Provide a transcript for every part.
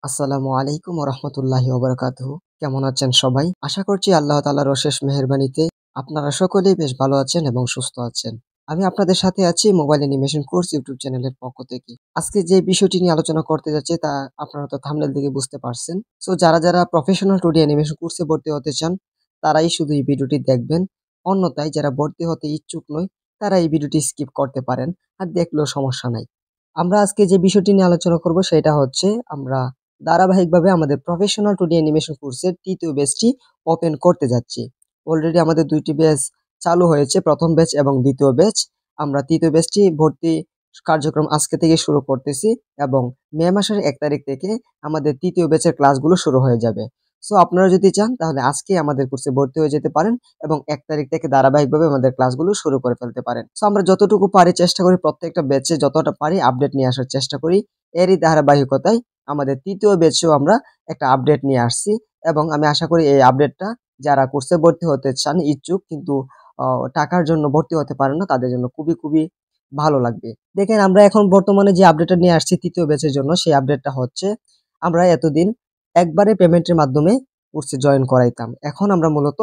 আসসালামু আলাইকুম ওয়া রাহমাতুল্লাহি ওয়া বারাকাতুহু। কেমন আছেন সবাই? আশা করছি আল্লাহ তাআলার অশেষ মেহেরবানিতে আপনারা সকলেই বেশ ভালো আছেন এবং সুস্থ আছেন। আমি আপনাদের সাথে আছি মোবাইল অ্যানিমেশন কোর্স ইউটিউব চ্যানেলের পক্ষ থেকে। আজকে যে বিষয়টি নিয়ে আলোচনা করতে যাচ্ছি তা আপনারা তো থাম্বনেল দেখে বুঝতে পারছেন। সো যারা প্রফেশনাল 2D অ্যানিমেশন কোর্সে ভর্তি হতে চান, তারাই শুধু এই ভিডিওটি দেখবেন। অন্যথায় যারা ভর্তি হতে ইচ্ছুক নয়, তারা এই ভিডিওটি স্কিপ করতে পারেন। আর দেখলেও সমস্যা নাই। আমরা আজকে যে বিষয়টি নিয়ে আলোচনা করব সেটা হচ্ছে আমরা ধারাবাহিকভাবে আমাদের প্রফেশনাল 2D অ্যানিমেশন কোর্সের ৩য় ব্যাচটি ওপেন করতে যাচ্ছি। অলরেডি আমাদের ২টি ব্যাচ চালু হয়েছে, ১ম ব্যাচ এবং ২য় ব্যাচ। আমরা ৩য় ব্যাচটি ভর্তি কার্যক্রম আজকে থেকে শুরু করতেছি এবং মে মাসের ১ তারিখ থেকে আমাদের ৩য় ব্যাচের ক্লাসগুলো শুরু হয়ে যাবে। সো আপনারা যদি চান তাহলে আজকেই আমাদের কোর্সে ভর্তি হয়ে যেতে পারেন এবং ১ তারিখ থেকে ধারাবাহিকভাবে আমাদের ক্লাসগুলো শুরু করে ফেলতে পারেন। সো আমরা যতটুকু পারি চেষ্টা করি প্রত্যেকটা ব্যাচে যতটা পারি আপডেট নিয়ে আসার চেষ্টা করি। এরই ধারাবাহিকতায় আমাদের ৩য় ব্যাচেও আমরা একটা আপডেট নিয়ে আসছি এবং আমি আশা করি এই আপডেটটা যারা কোর্সে ভর্তি হতে চান ইচ্ছুক কিন্তু টাকার জন্য ভর্তি হতে পারেন না তাদের জন্য খুবই ভালো লাগবে। দেখেন আমরা এখন বর্তমানে যে আপডেটটা নিয়ে আসছি ৩য় ব্যাচের জন্য সেই আপডেটটা হচ্ছে আমরা এতদিন একবারে পেমেন্টের মাধ্যমে কোর্সে জয়েন করাইতাম। এখন আমরা মূলত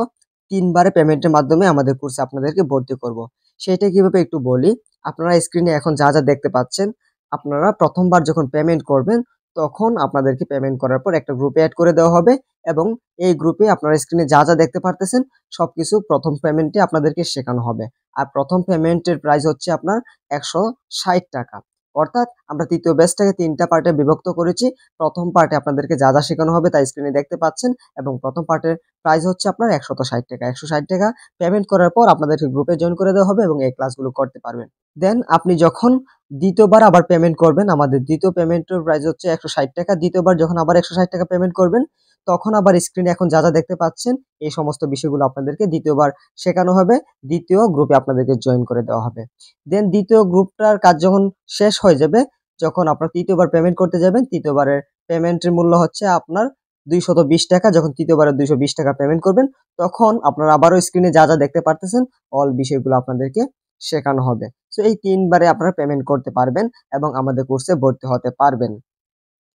৩ বারে পেমেন্টের মাধ্যমে আমাদের কোর্সে আপনাদেরকে ভর্তি করব। সেটা কিভাবে একটু বলি। আপনারা স্ক্রিনে এখন যা দেখতে পাচ্ছেন, আপনারা ১ম বার যখন পেমেন্ট করবেন তখন আপনাদেরকে পেমেন্ট করার পর একটা গ্রুপে এড করে দেওয়া হবে এবং এই গ্রুপে আপনারা স্ক্রিনে যা দেখতে পারতেছেন সবকিছু ১ম পেমেন্টে আপনাদেরকে শেখানো হবে। আর ১ম পেমেন্টের প্রাইস হচ্ছে আপনার ৳১৬০। অর্থাৎ আমরা ৩য় ব্যাচটাকে ৩ টা পার্টে বিভক্ত করেছি। ১ম পার্টে আপনাদেরকে যা শেখানো হবে তা স্ক্রিনে দেখতে পাচ্ছেন এবং ১ম পার্টের প্রাইস হচ্ছে আপনার ৳১৬০। ৳১৬০ পেমেন্ট করার পর আপনাদেরকে গ্রুপে জয়েন করে দেওয়া হবে এবং এই ক্লাসগুলো করতে পারবেন। দেন আপনি যখন ২য় বার আবার পেমেন্ট করবেন, আমাদের ২য় পেমেন্টের প্রাইস হচ্ছে ৳১৬০। ২য় বার যখন আবার ৳১৬০ পেমেন্ট করবেন, তখন আবার স্ক্রিনে এখন যা দেখতে পাচ্ছেন, এই সমস্ত বিষয়গুলো আপনাদেরকে ২য় বার শেখানো হবে। ২য় গ্রুপে আপনাদেরকে জয়েন করে দেওয়া হবে। দেন ২য় গ্রুপটার কাজ যখন শেষ হয়ে যাবে, যখন আপনারা ৩য় বার পেমেন্ট করতে যাবেন, ৩য় বারের পেমেন্টের মূল্য হচ্ছে আপনার ৳২২০। যখন ৩য় বারে ৳২২০ পেমেন্ট করবেন, তখন আপনারা আবারও স্ক্রিনে যা দেখতে পারতেছেন, অল বিষয়গুলো আপনাদেরকে শেখানো হবে। সো এই ৩ বারে আপনারা পেমেন্ট করতে পারবেন এবং আমাদের কোর্সে ভর্তি হতে পারবেন।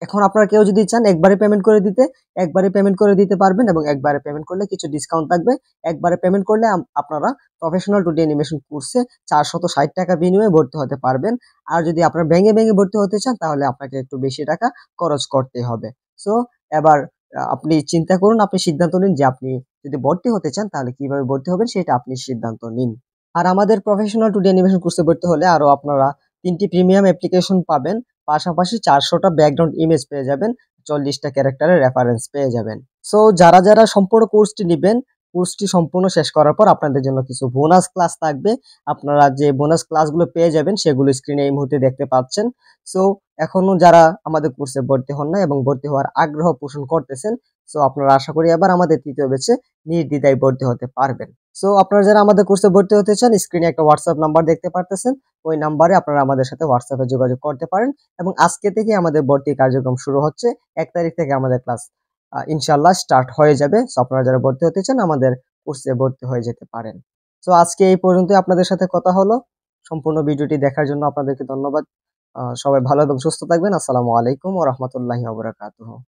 এখন আপনারা কেউ যদি চান একবারে পেমেন্ট করে দিতে, একবারে পেমেন্ট করে দিতে পারবেন এবং একবারে পেমেন্ট করলে কিছু ডিসকাউন্ট থাকবে। একবারে পেমেন্ট করলে আপনারা প্রফেশনাল 2D অ্যানিমেশন কোর্সে ৳৪৬০ বিনিময়ে ভর্তি হতে পারবেন। আর যদি আপনারা ভেঙে ভর্তি হতে চান তাহলে আপনাকে একটু বেশি টাকা খরচ করতে হবে। সো এবার আপনি চিন্তা করুন, আপনি সিদ্ধান্ত নিন যে আপনি যদি ভর্তি হতে চান তাহলে কিভাবে ভর্তি হবেন সেটা আপনি সিদ্ধান্ত নিন। আর আমাদের প্রফেশনাল 2D অ্যানিমেশন কোর্সে ভর্তি হলে আরো আপনারা ৩ টি প্রিমিয়াম অ্যাপ্লিকেশন পাবেন। পাশাপাশি ৪০০ টা ব্যাকগ্রাউন্ড ইমেজ পেয়ে যাবেন, ৪০ টা ক্যারেক্টারের রেফারেন্স পেয়ে যাবেন। সো যারা সম্পূর্ণ কোর্সটি নিবেন, কোর্সটি সম্পূর্ণ শেষ করার পর আপনাদের জন্য কিছু বোনাস ক্লাস থাকবে। আপনারা যে বোনাস ক্লাসগুলো পেয়ে যাবেন সেগুলো স্ক্রিনে এই মুহূর্তে দেখতে পাচ্ছেন। সো এখনো যারা আমাদের কোর্সে ভর্তি হন নাই এবং ভর্তি হওয়ার আগ্রহ পোষণ করতেছেন, সো আপনারা আশা করি এবার আমাদের ৩য় ব্যাচে নির্দ্বিধায় ভর্তি হতে পারবেন। সো আপনারা যারা আমাদের কোর্সে ভর্তি হতে চান স্ক্রিনে একটা WhatsApp নাম্বার দেখতে পারতেছেন। ওই নাম্বারে আপনারা আমাদের সাথে WhatsApp এ যোগাযোগ করতে পারেন এবং আজকে থেকে আমাদের ভর্তি কার্যক্রম শুরু হচ্ছে। ১ তারিখ থেকে আমাদের ক্লাস ইনশাআল্লাহ স্টার্ট হয়ে যাবে। সো আপনারা যারা ভর্তি হতে চান আমাদের কোর্সে ভর্তি হয়ে যেতে পারেন। সো আজকে এই পর্যন্তই আপনাদের সাথে কথা হলো। সম্পূর্ণ ভিডিওটি দেখার জন্য আপনাদেরকে ধন্যবাদ। সবাই ভালো এবং সুস্থ থাকবেন। আসসালামু আলাইকুম ওয়া রাহমাতুল্লাহি ওয়া বারাকাতুহু।